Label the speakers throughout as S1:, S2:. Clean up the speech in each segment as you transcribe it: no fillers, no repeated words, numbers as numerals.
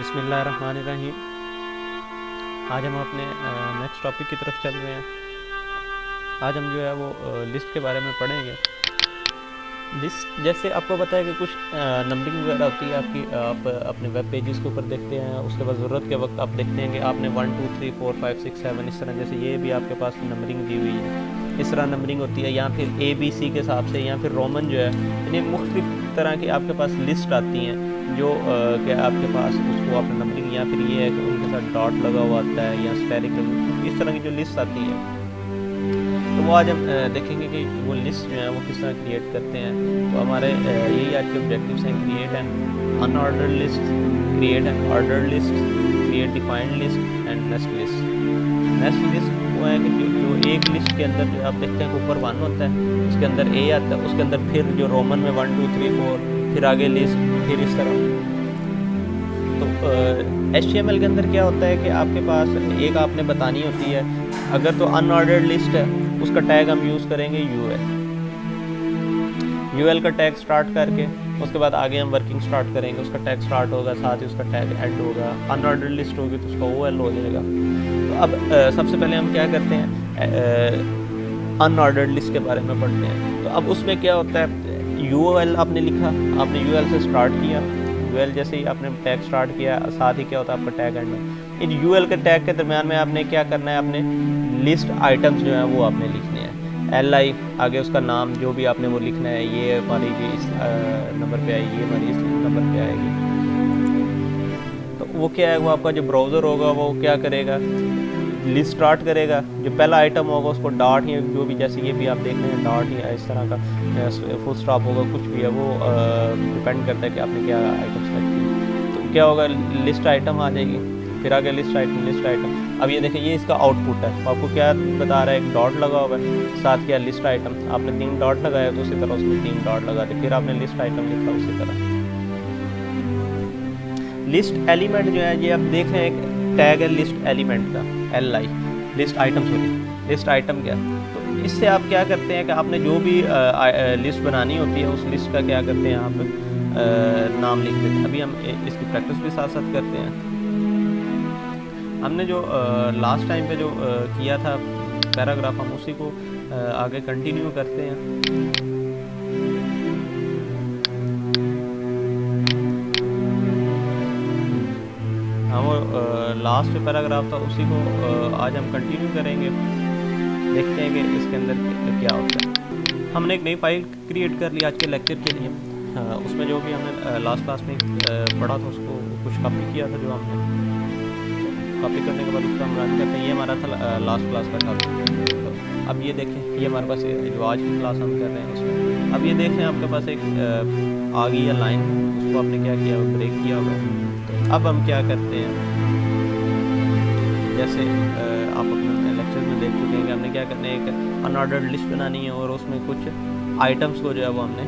S1: बिस्मिल्लाहिर्रहमानिर्रहीम। आज हम अपने नेक्स्ट टॉपिक की तरफ चल रहे हैं। आज हम जो है वो लिस्ट के बारे में पढ़ेंगे। लिस्ट जैसे आपको पता है कि कुछ नंबरिंग वगैरह होती है आपकी, आप अपने वेब पेजेस के ऊपर देखते हैं, उसके बाद ज़रूरत के वक्त आप देखते हैं कि आपने 1 2 3 4 5 6 7 इस तरह, जैसे ये भी आपके पास नंबरिंग दी हुई है, इस तरह नंबरिंग होती है, या फिर ABC के हिसाब से, या फिर रोमन जो है, यानी मुख्तलिफ तरह की आपके पास लिस्ट आती हैं जो क्या आपके पास उसको आपने नंबरिंग, या फिर ये है कि उनके साथ डॉट लगा हुआ आता है या स्टेरिक, इस तरह की जो लिस्ट आती है। तो वो आज हम देखेंगे कि वो लिस्ट जो है वो किस तरह क्रिएट करते हैं। तो हमारे यही आज के ऑब्जेक्टिव्स हैं: create an unordered list, create an ordered list, create defined list and nest list. Nest list वो है कि जो एक लिस्ट के अंदर जो आप देखते हैं कि ऊपर 1 होता है, उसके अंदर A आता है, उसके अंदर फिर जो रोमन में 1 2 3 4, फिर आगे लिस्ट, फिर इस तरह। तो HTML के अंदर क्या होता है कि आपके पास एक आपने बतानी होती है, अगर तो अनऑर्डर्ड लिस्ट है उसका टैग हम यूज़ करेंगे UL का टैग स्टार्ट करके, उसके बाद आगे हम वर्किंग स्टार्ट करेंगे, उसका टैग स्टार्ट होगा, साथ ही उसका टैग एंड होगा। अनऑर्डर्ड लिस्ट होगी तो उसका OL हो जाएगा। तो अब सबसे पहले हम क्या करते हैं, अनऑर्डर्ड लिस्ट के बारे में पढ़ते हैं। तो अब उसमें क्या होता है, UL आपने लिखा, आपने UL से स्टार्ट किया, UL जैसे ही आपने टैग स्टार्ट किया, साथ ही क्या होता है आपका टैग एंड में। इन UL के टैग के दरम्यान में आपने क्या करना है, आपने लिस्ट आइटम्स जो हैं वो आपने लिखने हैं। LI आगे उसका नाम जो भी आपने वो लिखना है, ये हमारी इस नंबर पे आएगी, ये हमारी इस नंबर पे आएगी। तो वो क्या है, वो आपका जो ब्राउज़र होगा वो क्या करेगा, लिस्ट स्टार्ट करेगा, जो पहला आइटम होगा उसको डॉट या जो भी, जैसे ये भी आप देख रहे हैं डॉट या इस तरह का फुल स्टॉप होगा, कुछ भी है, वो डिपेंड करता है कि आपने क्या आइटम सेलेक्ट किया। तो क्या होगा, लिस्ट आइटम आ जाएगी, फिर आगे लिस्ट आइटम, लिस्ट आइटम। अब ये देखिए, ये इसका आउटपुट है, आपको क्या बता रहा है, एक डॉट लगा हुआ है, साथ क्या लिस्ट आइटम, आपने 3 डॉट लगाया तो उसी तरह उसमें 3 डॉट लगा दिए, फिर आपने लिस्ट आइटम लिखा उसी तरह। लिस्ट एलिमेंट जो है, ये आप देख रहे हैं एक टैग है लिस्ट एलिमेंट का, LI, list item, sorry list item क्या। तो इससे आप क्या करते हैं कि आपने जो भी लिस्ट बनानी होती है उस लिस्ट का क्या करते हैं आप नाम लिख देते हैं। अभी हम इसकी प्रैक्टिस भी साथ साथ करते हैं। हमने जो लास्ट टाइम पे जो किया था पैराग्राफ, हम उसी को आगे कंटिन्यू करते हैं। हम लास्ट पैराग्राफ था उसी को आज हम कंटिन्यू करेंगे, देखते हैं कि इसके अंदर क्या होता है। हमने एक नई फाइल क्रिएट कर ली आज के लेक्चर के लिए। उसमें जो भी हमने लास्ट क्लास में पढ़ा था उसको कुछ कॉपी किया था, जो हमने कॉपी करने के बाद उसको हम रन करते हैं। ये हमारा था लास्ट क्लास का टॉपिक। तो अब ये देखें, ये हमारे पास जो आज की क्लास हम कर रहे हैं उसमें, अब ये देखें आपके पास एक आ गई है लाइन, उसको आपने क्या किया, ब्रेक किया होगा। तो अब हम क्या करते हैं, जैसे आप अपने लेक्चर में देख चुके हैं कि हमने क्या करना है, एक अनऑर्डर्ड लिस्ट बनानी है और उसमें कुछ आइटम्स को जो है वो हमने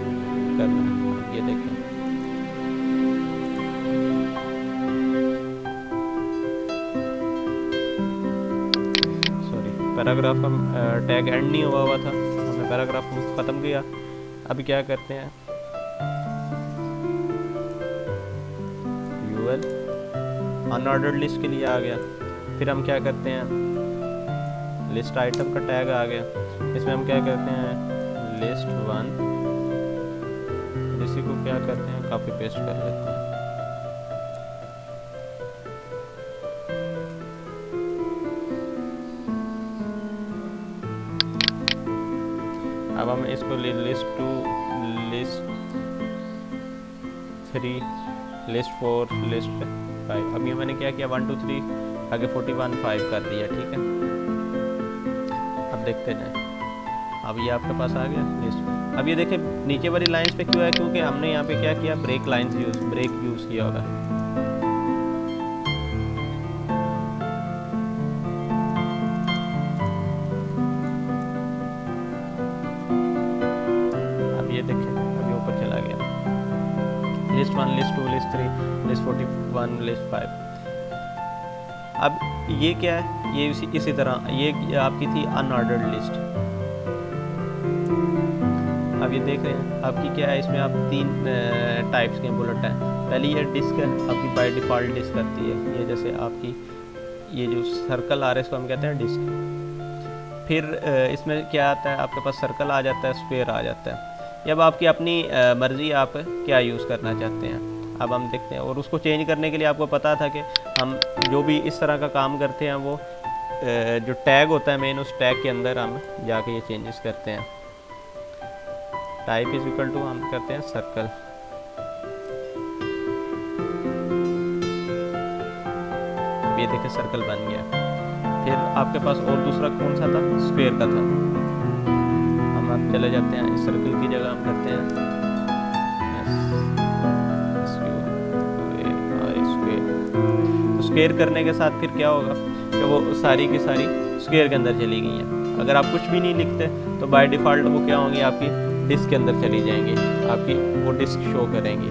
S1: करना है। ये देखें, सॉरी पैराग्राफ हम टैग एंड नहीं हुआ था, हमने पैराग्राफ को ख़त्म किया। अभी क्या करते हैं, UL अनऑर्डर्ड लिस्ट के लिए आ गया, फिर हम क्या करते हैं, लिस्ट आइटम का टैग आ गया, इसमें हम क्या करते हैं, लिस्ट 1, इसी को क्या करते हैं, कॉपी पेस्ट कर लेते हैं। अब हम इसको लिस्ट 2, लिस्ट 3, लिस्ट 4, लिस्ट 5। अब ये मैंने क्या किया, 1 2 3 आगे 41 5 कर दिया, ठीक है। अब देखते जाए, अब ये आपके पास आ गया लिस्ट। अब ये देखें नीचे वाली लाइंस पे क्यों है, क्योंकि हमने यहाँ पे क्या किया, ब्रेक लाइंस ब्रेक यूज़ किया होगा। अब ये देखें, अब ये ऊपर चला गया, list 1, list 2, list 3, list 41, list 5। अब ये क्या है, ये इसी तरह ये आपकी थी अनऑर्डर्ड लिस्ट। अब ये देख रहे हैं आपकी क्या है, इसमें आप 3 टाइप्स के बुलेट हैं। पहली ये डिस्क है, आपकी बाय डिफ़ॉल्ट डिस्क आती है, ये जैसे आपकी ये जो सर्कल आ रहा है इसको हम कहते हैं डिस्क। फिर इसमें क्या आता है, आपके पास सर्कल आ जाता है, स्क्वायर आ जाता है। अब आपकी अपनी मर्ज़ी, आप क्या यूज़ करना चाहते हैं। अब हम देखते हैं, और उसको चेंज करने के लिए आपको पता था कि हम जो भी इस तरह का काम करते हैं वो जो टैग होता है मेन, उस टैग के अंदर हम जाके ये चेंजेस करते हैं। टाइप इज इक्वल टू हम करते हैं सर्कल। ये देखिए सर्कल बन गया। फिर आपके पास और दूसरा कौन सा था, स्क्वायर का था। हम आप चले जाते हैं, इस सर्कल की जगह हम करते हैं स्क्वायर। करने के साथ फिर क्या होगा कि वो सारी की सारी स्क्वायर के अंदर चली गई हैं। अगर आप कुछ भी नहीं लिखते तो बाय डिफ़ॉल्ट वो क्या होंगी, आपकी डिस्क के अंदर चली जाएंगी, आपकी वो डिस्क शो करेंगी।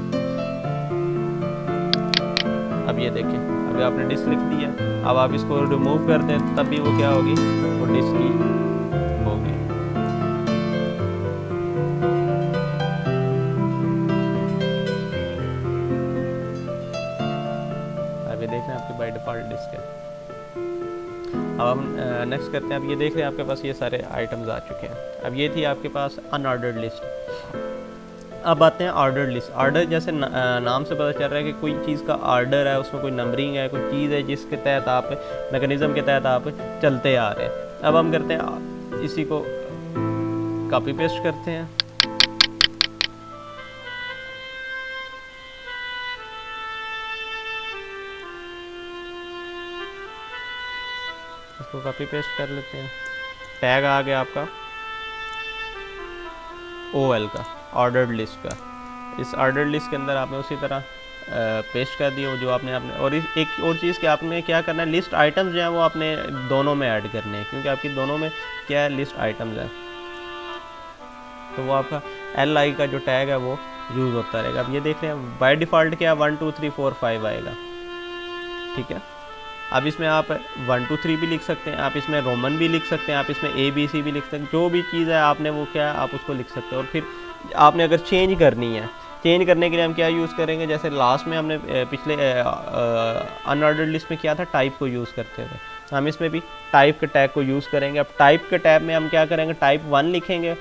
S1: अब ये देखिए, अभी आपने डिस्क लिख दी है, अब आप इसको रिमूव कर दें तब भी वो क्या होगी, वो डिस्क ही होगी। अभी देख रहे हैं आपकी बाय डिफ़ॉल्ट डिस्क है। अब हम नेक्स्ट करते हैं। अब ये देख रहे हैं आपके पास ये सारे आइटम्स आ चुके हैं। अब ये थी आपके पास अनऑर्डर्ड लिस्ट। अब आते हैं ऑर्डर्ड लिस्ट। ऑर्डर जैसे नाम से पता चल रहा है कि कोई चीज़ का ऑर्डर है, उसमें कोई नंबरिंग है, कोई चीज़ है जिसके तहत आप मैकेनिज़्म के तहत आप चलते आ रहे हैं। अब हम करते हैं इसी को कॉपी पेस्ट करते हैं। इसको कॉपी पेस्ट कर लेते हैं। टैग आ गया आपका OL का, ऑर्डर्ड लिस्ट का। इस ऑर्डर्ड लिस्ट के अंदर आपने उसी तरह पेस्ट कर दिया जो आपने और एक और चीज़ कि आपने क्या करना है, लिस्ट आइटम्स जो हैं वो आपने दोनों में ऐड करने हैं, क्योंकि आपकी दोनों में क्या है, लिस्ट आइटम्स है। तो वो आपका LI का जो टैग है वो यूज़ होता रहेगा। अब ये देख रहे हैं बाय डिफ़ॉल्ट क्या 1 2 3 4 5 आएगा, ठीक है। अब इसमें आप 1 2 3 भी लिख सकते हैं, आप इसमें रोमन भी लिख सकते हैं, आप इसमें ABC भी लिख सकते हैं। जो भी चीज़ है आपने वो क्या है, आप उसको लिख सकते हैं। और फिर आपने अगर चेंज करनी है, चेंज करने के लिए हम क्या यूज़ करेंगे, जैसे लास्ट में हमने पिछले अनऑर्डर्ड लिस्ट में किया था, टाइप को यूज़ करते थे, हम इसमें भी टाइप के टैग को यूज़ करेंगे। अब टाइप के टैब में हम क्या करेंगे, टाइप 1 लिखेंगे,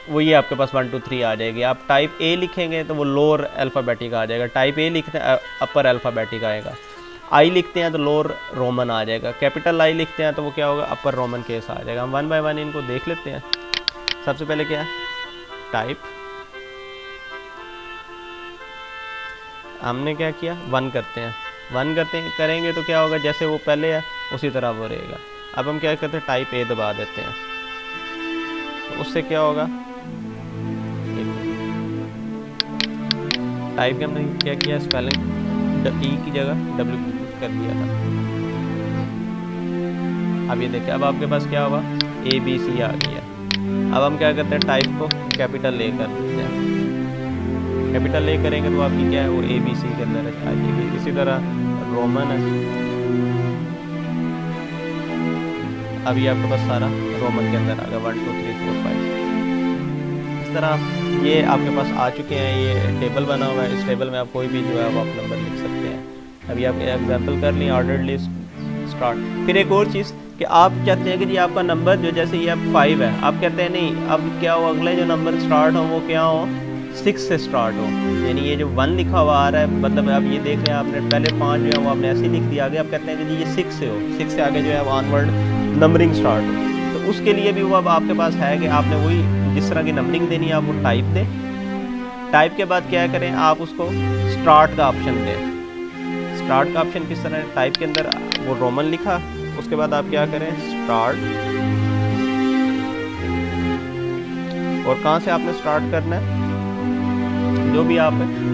S1: वो ये आपके पास 1 2 3 आ जाएगी। आप टाइप A लिखेंगे तो वो लोअर अल्फ़ाबेटिक आ जाएगा, टाइप A लिखते हैं अपर अल्फ़ाबेटिक आएगा, I लिखते हैं तो लोअर रोमन आ जाएगा, कैपिटल I लिखते हैं तो वो क्या होगा, अपर रोमन केस आ जाएगा। हम 1 बाय 1 इनको देख लेते हैं। सबसे पहले क्या है, टाइप, हमने क्या किया 1 करते हैं, 1 करेंगे तो क्या होगा, जैसे वो पहले है उसी तरह वो रहेगा। अब हम क्या करते हैं, टाइप A दबा देते हैं, तो उससे क्या होगा, टाइप के हमने क्या किया, स्पेलिंग E की जगह W कर दिया था। अब ये देखिए, अब आपके पास क्या होगा, ABC आ गई है। अब हम क्या करते हैं, टाइप को कैपिटल A कर देते हैं। कैपिटल A करेंगे तो आपकी क्या है, वो ABC के अंदर आ जाएगी। इसी तरह रोमन है, अभी आपके पास सारा रोमन के अंदर आ गया, 1 2 3 4 5। इस तरह ये आपके पास आ चुके हैं। ये टेबल बना हुआ है, इस टेबल में आप कोई भी जो है वो आप नंबर लिख सकते हैं। अभी आप एग्जांपल कर लें, ऑर्डर्ड लिस्ट स्टार्ट। फिर एक और चीज़ कि आप चाहते हैं कि जी आपका नंबर जो, जैसे ये अब 5 है, आप कहते हैं नहीं अब क्या हो, अगले जो नंबर स्टार्ट हो वो क्या हो, 6 से स्टार्ट हो। यानी ये जो 1 लिखा हुआ आ रहा है, मतलब आप ये देख रहे हैं, आपने पहले 5 जो है वो आपने ऐसे ही लिख दिया, आगे आप कहते हैं कि जी ये 6 से हो, 6 से आगे जो है वो ऑनवर्ड नंबरिंग स्टार्ट हो। तो उसके लिए भी वो अब आपके पास है कि आपने वही जिस तरह की नंबरिंग देनी है आप वो टाइप दें। टाइप के बाद क्या करें, आप उसको स्टार्ट का ऑप्शन दें। स्टार्ट का ऑप्शन किस तरह है, टाइप के अंदर वो रोमन लिखा, उसके बाद आप क्या करें, स्टार्ट, और कहाँ से आपने स्टार्ट करना है, जो भी आप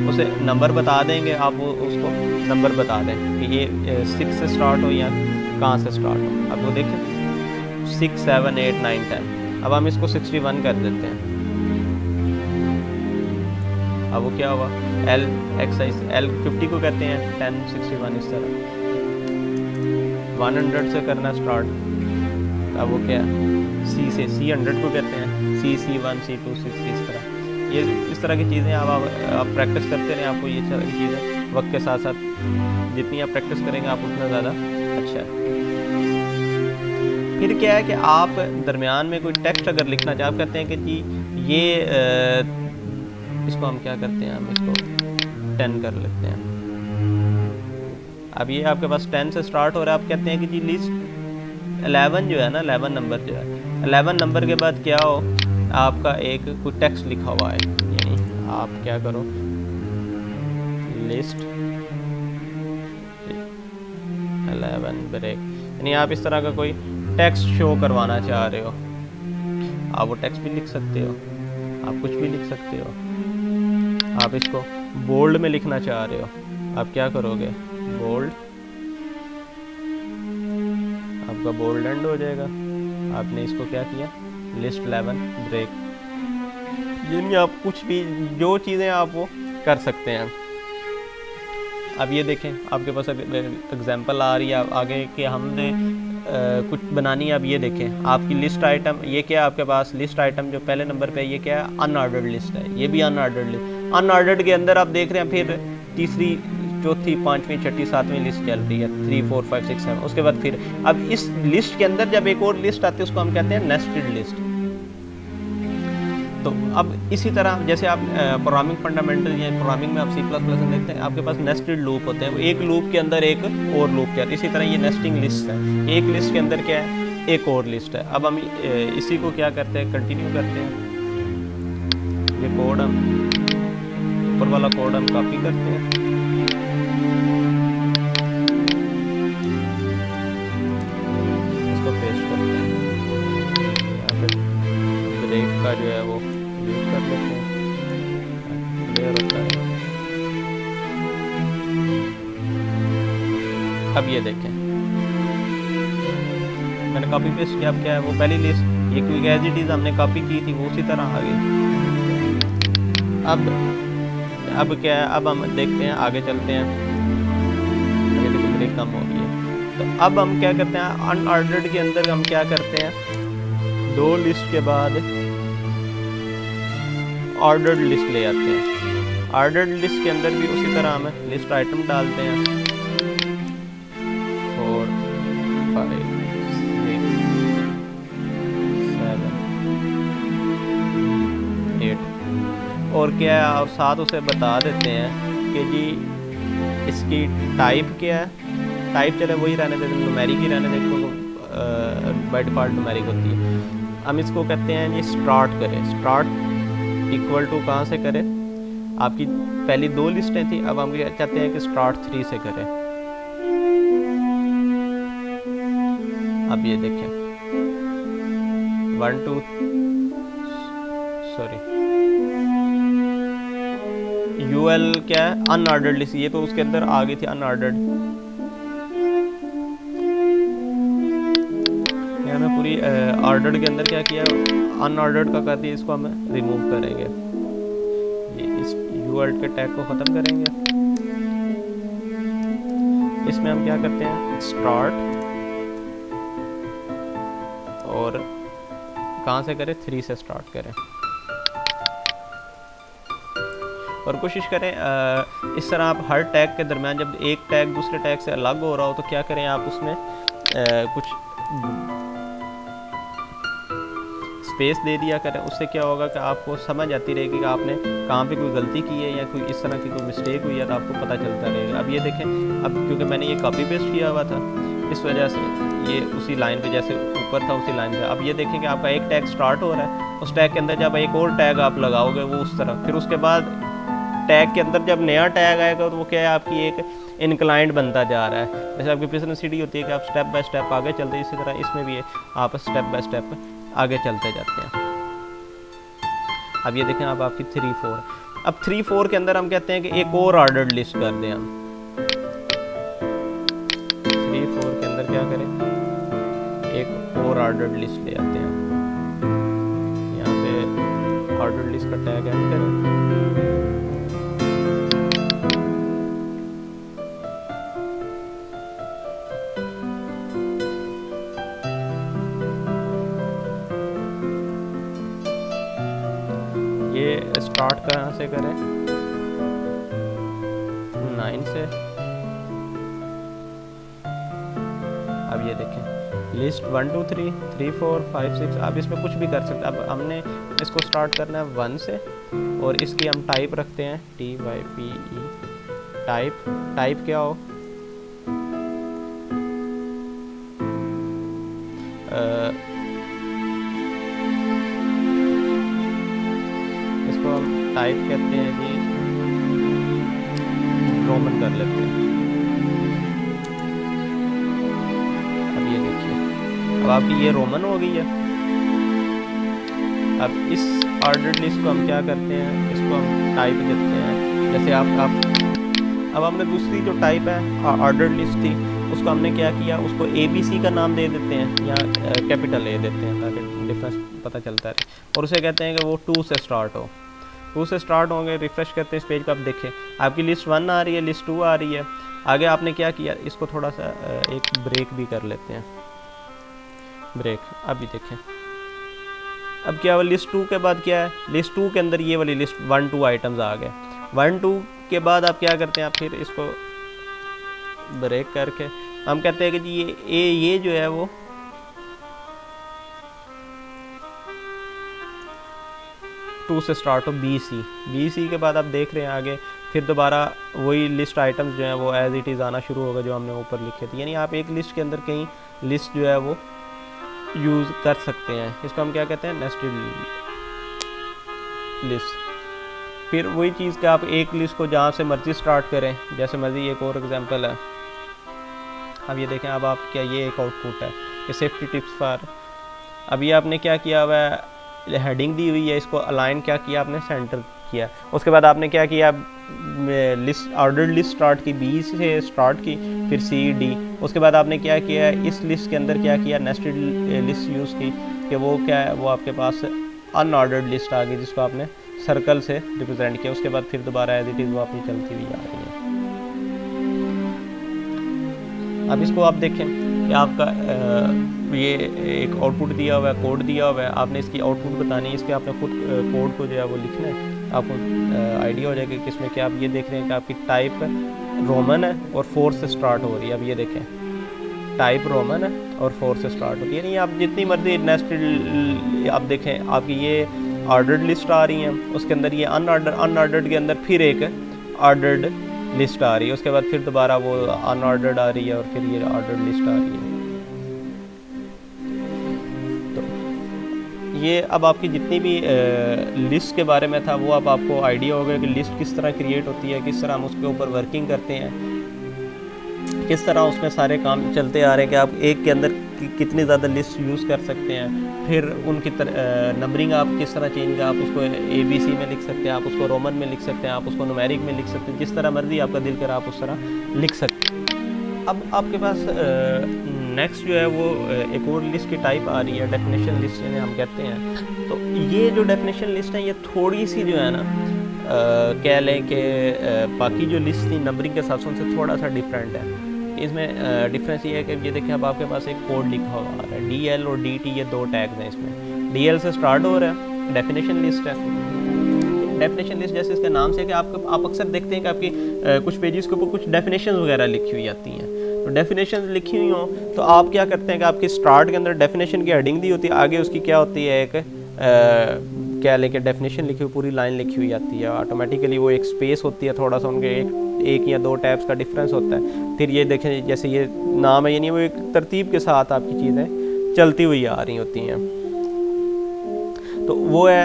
S1: उसे नंबर बता देंगे, आप वो उसको नंबर बता दें कि ये 6 से स्टार्ट हो या कहाँ से स्टार्ट हो। अब वो देखें 6 7 8 9 10। अब हम इसको 61 कर देते हैं। अब वो क्या हुआ, L एक्साइज L 50 को कहते हैं, 10 61 इस तरह 100 से करना स्टार्ट। अब वो क्या, C से C 100 को कहते हैं, C 1 C 2 C 3 इस तरह ये इस तरह की चीज़ें आप प्रैक्टिस करते रहें। आपको ये तरह की चीज़ें वक्त के साथ साथ जितनी आप प्रैक्टिस करेंगे आप उतना ज़्यादा अच्छा है। फिर क्या है कि आप दरमियान में कोई टेक्स्ट अगर लिखना चाहे, आप कहते हैं कि जी ये इसको हम क्या करते हैं, हम इसको 10 कर लेते हैं। अब ये आपके पास 10 से स्टार्ट हो रहा है। आप कहते हैं कि जी लिस्ट 11 जो है ना, 11 नंबर जो है, 11 नंबर के बाद क्या हो, आपका एक कोई टेक्स्ट लिखा हुआ है, यानी आप क्या करो, लिस्ट 11 ब्रेक, यानी आप इस तरह का कोई टेक्स्ट शो करवाना चाह रहे हो। आप वो टेक्स्ट भी लिख सकते हो, आप कुछ भी लिख सकते हो। आप इसको बोल्ड में लिखना चाह रहे हो, आप क्या करोगे, बोल्ड, आपका बोल्ड एंड हो जाएगा। आपने इसको क्या किया, लिस्ट 11 ब्रेक, यानी आप कुछ भी जो चीज़ें आप वो कर सकते हैं। अब ये देखें आपके पास एग्जांपल आ रही है आगे कि हमने कुछ बनानी है। अब ये देखें आपकी लिस्ट आइटम, ये क्या है आपके पास लिस्ट आइटम जो पहले नंबर पे है, ये क्या है, अनऑर्डर्ड लिस्ट है। ये भी अनऑर्डर्ड लिस्ट, अनऑर्डर्ड के अंदर आप देख रहे हैं फिर तीसरी, चौथी, पाँचवीं, छठी, सातवीं लिस्ट चल रही है, 3 4 5 6 7। उसके बाद फिर अब इस लिस्ट के अंदर जब एक और लिस्ट आती है उसको हम कहते हैं नेस्टेड लिस्ट। तो अब इसी तरह जैसे आप प्रोग्रामिंग फंडामेंटल या प्रोग्रामिंग में आप C++ में देखते हैं, आपके पास नेस्टेड लूप होते हैं, एक लूप के अंदर एक और लूप क्या, इसी तरह ये नेस्टिंग लिस्ट है, एक लिस्ट के अंदर क्या है, एक और लिस्ट है। अब हम इसी को क्या करते हैं, कंटिन्यू करते हैं। ये कोड हम ऊपर वाला कोड हम कॉपी करते हैं, इसको पेस्ट करते हैं, यहाँ पे ब्रेक का जो है वो यूज कर लेते हैं, क्लियर होता है। अब ये देखें मैंने कॉपी पेस्ट किया, अब क्या है वो पहली लिस्ट, ये क्विक एज इट इज हमने कॉपी की थी, वो उसी तरह आ गई। अब क्या है, अब हम देखते हैं, आगे चलते हैं, आगे देखो ब्रेक कम हो गई है। तो अब हम क्या करते हैं, अनऑर्डर्ड के अंदर हम क्या करते हैं, दो लिस्ट के बाद ऑर्डर्ड लिस्ट ले आते हैं। ऑर्डर्ड लिस्ट के अंदर भी उसी तरह हम लिस्ट आइटम डालते हैं, 4 5 6 7 8 और क्या है, और साथ उसे बता देते हैं कि जी इसकी टाइप क्या है। टाइप चले वही रहने देते, न्यूमेरिक ही रहने देते, क्योंकि बाय डिफ़ॉल्ट न्यूमेरिक होती है। हम इसको कहते हैं जी स्टार्ट करें, स्टार्ट इक्वल टू कहाँ से करें, आपकी पहली दो लिस्टें थी, अब हम चाहते हैं कि स्टार्ट 3 से करें। अब ये देखें 1 2 सॉरी UL क्या है, अनऑर्डर्ड लिस्ट, ये तो उसके अंदर आ गई थी अनऑर्डर्ड। हमें पूरी ऑर्डर्ड के अंदर क्या किया, अनऑर्डर्ड का कर दिया, इसको हम रिमूव करेंगे, ये इस UL के टैग को ख़त्म करेंगे। इसमें हम क्या करते हैं, स्टार्ट और कहाँ से करें, 3 से स्टार्ट करें, और कोशिश करें इस तरह आप हर टैग के दरमियान जब एक टैग दूसरे टैग से अलग हो रहा हो तो क्या करें, आप उसमें कुछ स्पेस दे दिया करें। उससे क्या होगा कि आपको समझ आती रहेगी कि आपने कहाँ पे कोई गलती की है या कोई इस तरह की कोई मिस्टेक हुई है, तो आपको पता चलता रहेगा। अब ये देखें, अब क्योंकि मैंने ये कॉपी पेस्ट किया हुआ था, इस वजह से ये उसी लाइन पे जैसे ऊपर था उसी लाइन पे। अब ये देखें कि आपका एक टैग स्टार्ट हो रहा है, उस टैग के अंदर जब एक और टैग आप लगाओगे वो उस तरह, फिर उसके बाद टैग के अंदर जब नया टैग आएगा तो वो क्या है, आपकी एक इनक्लाइंड बनता जा रहा है। जैसे आपकी प्रेसिडेंसी होती है कि आप स्टेप बाय स्टेप आगे चलते हैं, इसी तरह इसमें भी आप स्टेप बाय स्टेप आगे चलते जाते हैं। अब ये देखें, अब आपकी 3 4, अब 3 4 के अंदर हम कहते हैं कि एक और ऑर्डर्ड लिस्ट कर दें। हम 3 4 के अंदर क्या करें, एक और ऑर्डर्ड लिस्ट ले आते हैं। यहाँ पे ऑर्डर्ड लिस्ट का टैग ऐड करें, ये स्टार्ट कहाँ से करें, 9 से। अब ये देखें लिस्ट 1 2 3 3 4 5 6, आप इसमें कुछ भी कर सकते हैं। अब हमने इसको स्टार्ट करना है 1 से, और इसकी हम टाइप रखते हैं TYPE, टाइप क्या हो, इसको हम टाइप कहते हैं जी, रोमन कर लेते हैं। अब ये देखिए, अब आपकी ये रोमन हो गई है। अब इस ऑर्डर्ड लिस्ट को हम क्या करते हैं, इसको हम टाइप देते हैं। जैसे अब हमने दूसरी जो टाइप है ऑर्डर्ड लिस्ट थी, उसको हमने क्या किया, उसको ABC का नाम दे देते हैं या कैपिटल ए देते हैं ताकि डिफरेंस पता चलता रहे, और उसे कहते हैं कि वो 2 से स्टार्ट हो। 2 से स्टार्ट होंगे, रिफ़्रेश करते हैं इस पेज को, आप देखें आपकी लिस्ट 1 आ रही है, लिस्ट 2 आ रही है। आगे आपने क्या किया, इसको थोड़ा सा एक ब्रेक भी कर लेते हैं, ब्रेक। अभी देखें अब क्या हुआ, लिस्ट 2 के बाद क्या है, लिस्ट 2 के अंदर ये वाली लिस्ट 1 2 आइटम्स आ गए। 1 2 के बाद आप क्या करते हैं, आप फिर इसको ब्रेक करके हम कहते हैं कि जी ये जो है वो टू से स्टार्ट हो, BC के बाद आप देख रहे हैं आगे फिर दोबारा वही लिस्ट आइटम्स जो हैं वो एज इट इज़ आना शुरू होगा जो हमने ऊपर लिखे थे। यानी आप एक लिस्ट के अंदर कहीं लिस्ट जो है वो यूज़ कर सकते हैं। इसको हम क्या कहते हैं, नेस्टेड लिस्ट। फिर वही चीज़ कि आप एक लिस्ट को जहाँ से मर्जी स्टार्ट करें, जैसे मर्जी। एक और एग्जांपल है, अब ये देखें, अब आप क्या, ये एक आउटपुट है, ये सेफ्टी टिप्स फॉर। अभी आपने क्या किया हुआ है, हेडिंग दी हुई है, इसको अलाइन क्या किया आपने, सेंटर किया। उसके बाद आपने क्या किया, लिस्ट ऑर्डर्ड लिस्ट स्टार्ट की, B से स्टार्ट की, फिर C D। उसके बाद आपने क्या किया, इस लिस्ट के अंदर क्या किया, नेस्टेड लिस्ट यूज़ की, कि वो क्या है, वो आपके पास अनऑर्डर्ड लिस्ट आ गई जिसको आपने सर्कल से रिप्रेजेंट किया। उसके बाद फिर दोबारा एज इट इज़ वो अपनी चलती हुई आ रही है। अब इसको आप देखें कि आपका ये एक आउटपुट दिया हुआ है, कोड दिया हुआ है, आपने इसकी आउटपुट बतानी है, इसके आपने खुद कोड को जो है वो लिखना है, आपको आइडिया हो जाएगा कि इसमें क्या। आप ये देख रहे हैं कि आपकी टाइप रोमन है और 4 से स्टार्ट हो रही है। अब ये देखें, टाइप रोमन है और 4 से स्टार्ट होती है। यानी आप जितनी मर्जी नेस्टेड, आप देखें आपकी ये ऑर्डर्ड लिस्ट आ रही हैं, उसके अंदर ये अनऑर्डर्ड के अंदर फिर एक ऑर्डर्ड लिस्ट आ रही है, उसके बाद फिर दोबारा वो अनऑर्डर्ड आ रही है और फिर ये ऑर्डर्ड लिस्ट आ रही है। तो ये अब आपकी जितनी भी लिस्ट के बारे में था वो अब आपको आइडिया होगा कि लिस्ट किस तरह क्रिएट होती है, किस तरह हम उसके ऊपर वर्किंग करते हैं, किस तरह उसमें सारे काम चलते आ रहे हैं कि आप एक के अंदर कितनी ज़्यादा लिस्ट यूज़ कर सकते हैं। फिर उनकी नंबरिंग आप किस तरह चेंज कर, आप उसको ABC में लिख सकते हैं, आप उसको रोमन में लिख सकते हैं, आप उसको न्यूमेरिक में लिख सकते हैं, जिस तरह मर्जी आपका दिल कर आप उस तरह लिख सकते हैं। अब आपके पास नेक्स्ट जो है वो एक और लिस्ट की टाइप आ रही है, डेफिनेशन लिस्ट जिन्हें हम कहते हैं। तो ये जो डेफिनेशन लिस्ट है ये थोड़ी सी जो है ना कह लें कि बाकी जो लिस्ट थी नंबरिंग के हिसाब से उनसे थोड़ा सा डिफरेंट है। इसमें डिफरेंस ये है कि ये देखिए अब आपके पास एक कोड लिखा हुआ आ रहा है, DL और DT, ये 2 टैग्स हैं इसमें। DL से स्टार्ट हो रहा है, डेफिनेशन लिस्ट है। डेफिनेशन लिस्ट जैसे इसके नाम से कि आप अक्सर देखते हैं कि आपकी कुछ पेजेस के ऊपर कुछ डेफिनेशन वगैरह लिखी हुई आती हैं। तो डेफिनेशन लिखी हुई हो तो आप क्या करते हैं कि आपकी स्टार्ट के अंदर डेफिनेशन की हेडिंग दी होती है, आगे उसकी क्या होती है, एक क्या लेके डेफिनेशन लिखी हुई पूरी लाइन लिखी हुई आती है। ऑटोमेटिकली वो एक स्पेस होती है, थोड़ा सा उनके एक या 2 टैब्स का डिफरेंस होता है। फिर ये देखें जैसे ये नाम है, यानी वो एक तरतीब के साथ आपकी चीज़ें चलती हुई आ रही होती हैं। तो वो है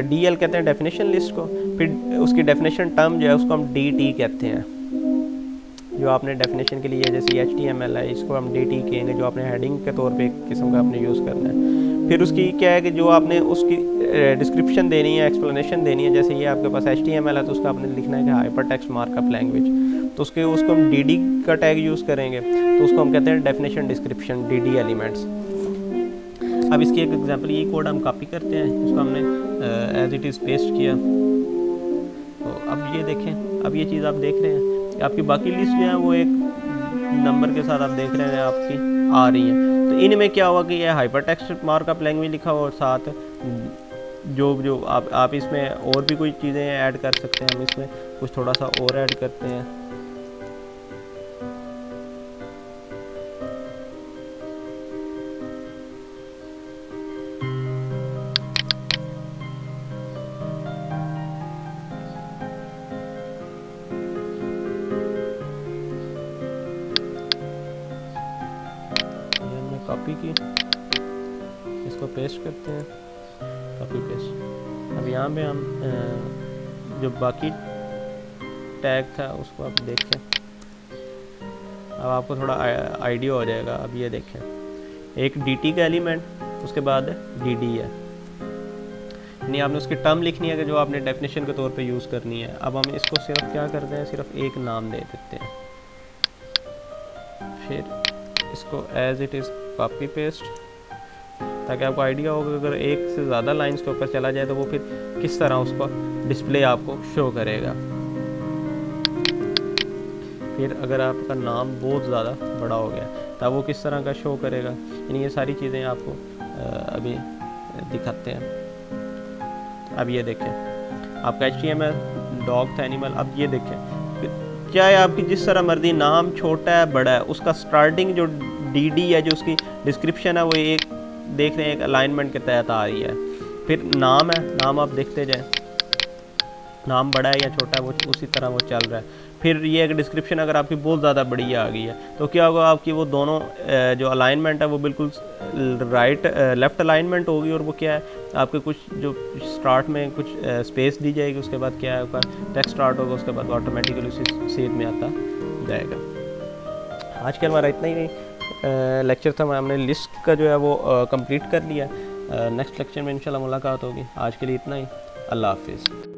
S1: DL कहते हैं डेफिनेशन लिस्ट को। फिर उसकी डेफिनेशन टर्म जो है उसको हम DT कहते हैं। जो आपने डेफिनेशन के लिए जैसे HTML है, इसको हम DT कहेंगे, जो आपने हेडिंग के तौर पे एक किस्म का आपने यूज़ करना है। फिर उसकी क्या है कि जो आपने उसकी डिस्क्रिप्शन देनी है, एक्सप्लेनेशन देनी है। जैसे ये आपके पास HTML है तो उसका आपने लिखना है कि हाइपरटेक्स्ट मार्कअप लैंग्वेज, तो उसको हम DD का टैग यूज़ करेंगे, तो उसको हम कहते हैं डेफिनेशन डिस्क्रिप्शन, DD एलिमेंट्स। अब इसकी एक एग्जांपल, ये कोड हम कॉपी करते हैं, इसको हमने एज इट इज़ पेस्ट किया। तो अब ये देखें, अब ये चीज़ आप देख रहे हैं कि आपकी बाकी लिस्ट जो है वो एक नंबर के साथ आप देख रहे हैं आपकी आ रही है। तो इनमें क्या हुआ कि ये हाइपरटेक्स्ट मार्कअप लैंग्वेज लिखा हुआ और साथ जो आप इसमें और भी कोई चीज़ें ऐड कर सकते हैं। हम इसमें कुछ थोड़ा सा और ऐड करते हैं। ये हमने कॉपी की, इसको पेस्ट करते हैं, कॉपी पेस्ट। अब यहाँ पे हम जो बाकी टैग था उसको आप देखें, अब आपको थोड़ा आइडिया हो जाएगा। अब ये देखें, एक dt का एलिमेंट, उसके बाद dd है, नहीं आपने उसकी टर्म लिखनी है कि जो आपने डेफिनेशन के तौर पे यूज़ करनी है। अब हम इसको सिर्फ क्या करते हैं, सिर्फ एक नाम दे देते हैं, फिर इसको as it is copy paste, ताकि आपको आइडिया होगा अगर एक से ज़्यादा लाइंस के ऊपर चला जाए तो वो फिर किस तरह उसको डिस्प्ले आपको शो करेगा। फिर अगर आपका नाम बहुत ज़्यादा बड़ा हो गया तब वो किस तरह का शो करेगा, यानी ये सारी चीज़ें आपको अभी दिखाते हैं। अब ये देखें, आपका HTML डॉग था एनिमल। अब ये देखें, चाहे आपकी जिस तरह मर्जी नाम छोटा है बड़ा है, उसका स्टार्टिंग जो dd है, जो उसकी डिस्क्रिप्शन है, वो एक देख रहे हैं एक अलाइनमेंट के तहत आ रही है। फिर नाम है, नाम आप देखते जाएं, नाम बड़ा है या छोटा है वो उसी तरह वो चल रहा है। फिर ये एक डिस्क्रिप्शन अगर आपकी बहुत ज़्यादा बड़ी आ गई है तो क्या होगा, आपकी वो दोनों जो अलाइनमेंट है वो बिल्कुल राइट लेफ़्ट अलाइनमेंट होगी, और वो क्या है आपके कुछ जो स्टार्ट में कुछ स्पेस दी जाएगी, उसके बाद क्या है आपका टेक्स्ट स्टार्ट होगा, उसके बाद ऑटोमेटिकली उसी सीध में आता जाएगा। आज के हमारा इतना ही लेक्चर था, हमने लिस्ट का जो है वो कंप्लीट कर लिया। नेक्स्ट लेक्चर में इंशाल्लाह मुलाकात होगी। आज के लिए इतना ही। अल्लाह हाफिज़।